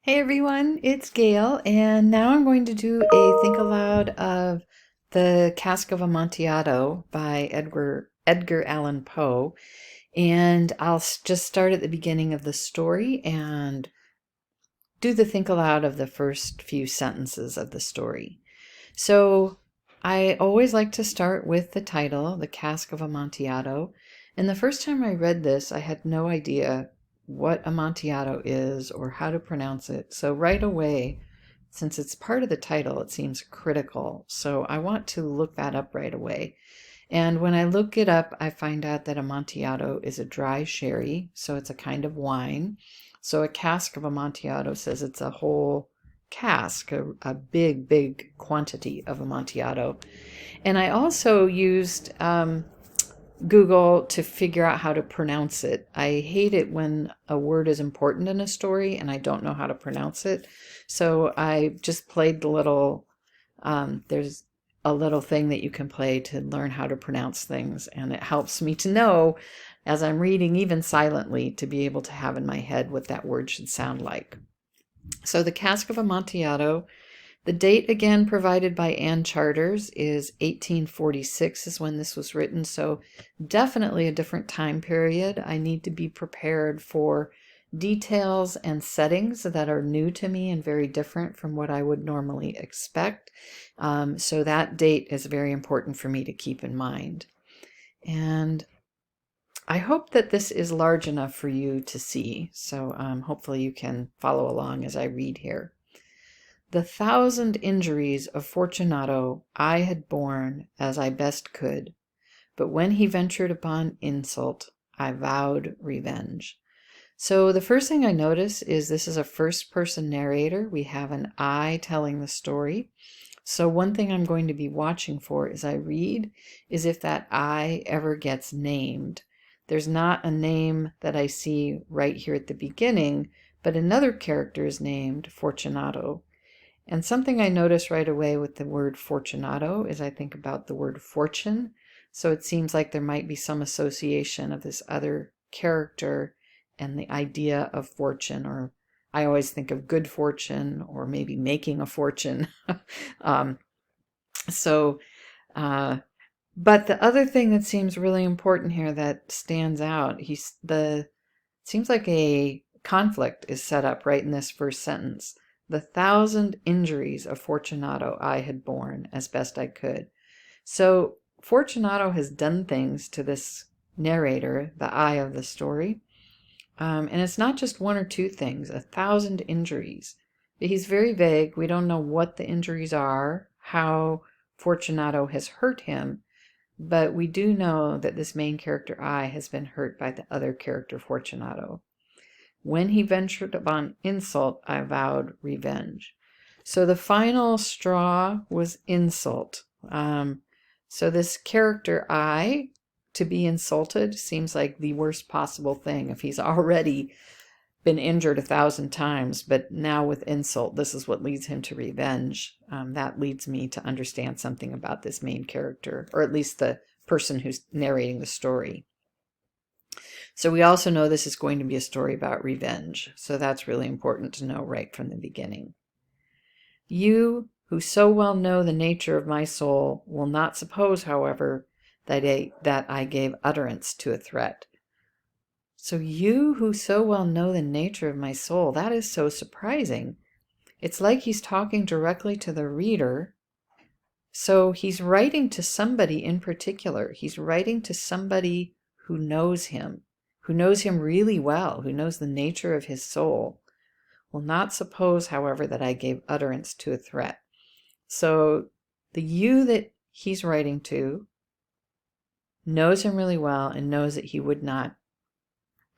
Hey everyone, it's Gail, and now I'm going to do a think aloud of The Cask of Amontillado by Edgar Allan Poe. And I'll just start at the beginning of the story and do the think aloud of the first few sentences of the story. So I always like to start with the title, The Cask of Amontillado. And the first time I read this, I had no idea what Amontillado is or how to pronounce it. So right away, since it's part of the title, it seems critical. So I want to look that up right away. And when I look it up, I find out that Amontillado is a dry sherry, so it's a kind of wine. So a cask of Amontillado says it's a whole cask, a big, big quantity of Amontillado. And I also used Google to figure out how to pronounce it. I hate it when a word is important in a story and I don't know how to pronounce it. So I just played the little, there's a little thing that you can play to learn how to pronounce things. And it helps me to know as I'm reading, even silently, to be able to have in my head what that word should sound like. So the Cask of Amontillado, the date again provided by Anne Charters is 1846 is when this was written, so definitely a different time period. I need to be prepared for details and settings that are new to me and very different from what I would normally expect. So that date is very important for me to keep in mind. And I hope that this is large enough for you to see, so hopefully you can follow along as I read here. The thousand injuries of Fortunato I had borne as I best could, but when he ventured upon insult, I vowed revenge. So the first thing I notice is this is a first-person narrator. We have an I telling the story. So one thing I'm going to be watching for as I read is if that I ever gets named. There's not a name that I see right here at the beginning, but another character is named Fortunato. And something I notice right away with the word Fortunato is I think about the word fortune. So it seems like there might be some association of this other character and the idea of fortune, or I always think of good fortune or maybe making a fortune. um, so, uh, but the other thing that seems really important here that stands out, seems like a conflict is set up right in this first sentence. The thousand injuries of Fortunato I had borne as best I could. So Fortunato has done things to this narrator, the I of the story. And it's not just one or two things, a thousand injuries. He's very vague. We don't know what the injuries are, how Fortunato has hurt him, but we do know that this main character I has been hurt by the other character Fortunato. When he ventured upon insult, I vowed revenge. So the final straw was insult. So this character I, to be insulted, seems like the worst possible thing if he's already been injured 1,000 times, but now with insult, this is what leads him to revenge. That leads me to understand something about this main character, or at least the person who's narrating the story. So we also know this is going to be a story about revenge. So that's really important to know right from the beginning. You, who so well know the nature of my soul, will not suppose, however, that I gave utterance to a threat. So you who so well know the nature of my soul, that is so surprising. It's like he's talking directly to the reader. So he's writing to somebody in particular. He's writing to somebody who knows him really well, who knows the nature of his soul. Will not suppose, however, that I gave utterance to a threat. So the you that he's writing to knows him really well and knows that he would not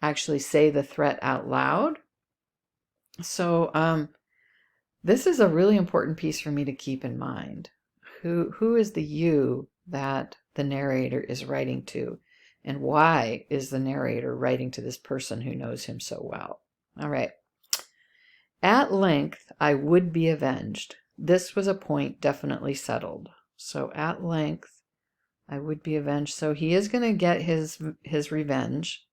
actually say the threat out loud. So this is a really important piece for me to keep in mind. Who is the you that the narrator is writing to? And why is the narrator writing to this person who knows him so well? All right. At length, I would be avenged. This was a point definitely settled. So at length, I would be avenged. So he is going to get his revenge.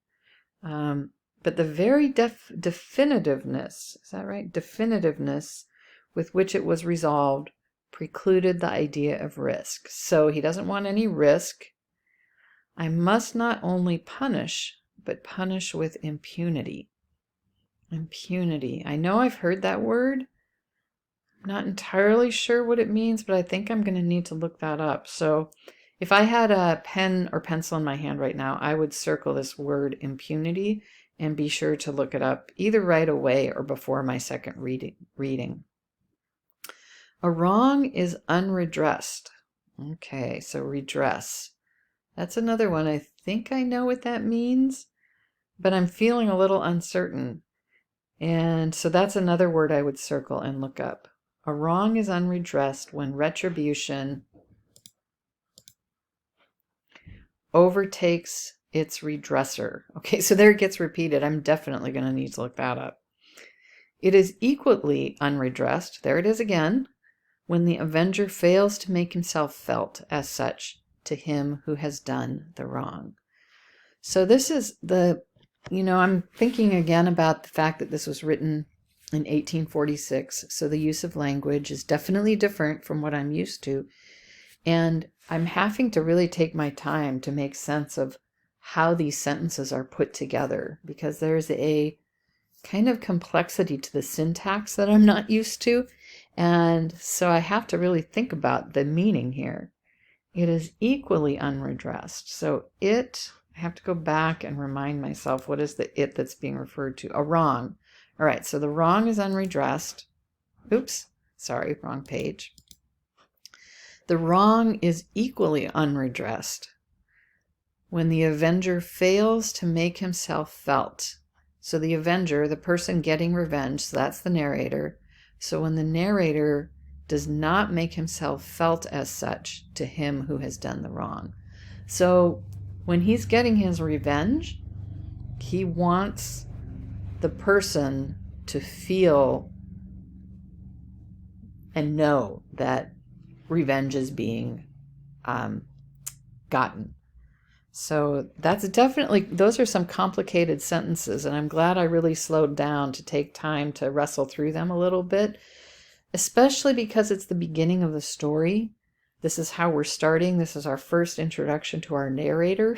but the very definitiveness, is that right? Definitiveness with which it was resolved precluded the idea of risk. So he doesn't want any risk. I must not only punish, but punish with impunity. Impunity. I know I've heard that word. I'm not entirely sure what it means, but I think I'm going to need to look that up. So if I had a pen or pencil in my hand right now, I would circle this word impunity and be sure to look it up either right away or before my second reading. A wrong is unredressed. Okay, so redress. That's another one. I think I know what that means, but I'm feeling a little uncertain. And so that's another word I would circle and look up. A wrong is unredressed when retribution overtakes its redresser. Okay, so there it gets repeated. I'm definitely going to need to look that up. It is equally unredressed, there it is again, when the avenger fails to make himself felt as such to him who has done the wrong. So this is I'm thinking again about the fact that this was written in 1846, so the use of language is definitely different from what I'm used to. And I'm having to really take my time to make sense of how these sentences are put together, because there's a kind of complexity to the syntax that I'm not used to. And so I have to really think about the meaning here. It is equally unredressed. So I have to go back and remind myself, what is the it that's being referred to? A wrong. All right, so the wrong is unredressed. Oops, sorry, wrong page. The wrong is equally unredressed when the avenger fails to make himself felt. So the avenger, the person getting revenge, so that's the narrator. So when the narrator does not make himself felt as such to him who has done the wrong. So when he's getting his revenge, he wants the person to feel and know that revenge is being gotten. So that's definitely, those are some complicated sentences, and I'm glad I really slowed down to take time to wrestle through them a little bit, especially because it's the beginning of the story. This is how we're starting. This is our first introduction to our narrator.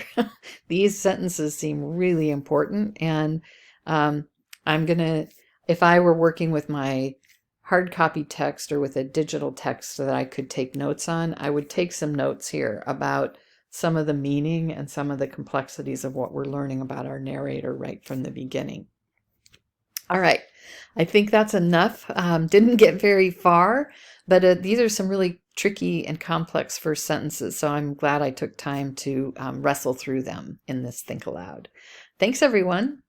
These sentences seem really important, and if I were working with my hard copy text or with a digital text that I could take notes on, I would take some notes here about some of the meaning and some of the complexities of what we're learning about our narrator right from the beginning. All right, I think that's enough. Didn't get very far, but these are some really tricky and complex first sentences, so I'm glad I took time to wrestle through them in this Think Aloud. Thanks, everyone.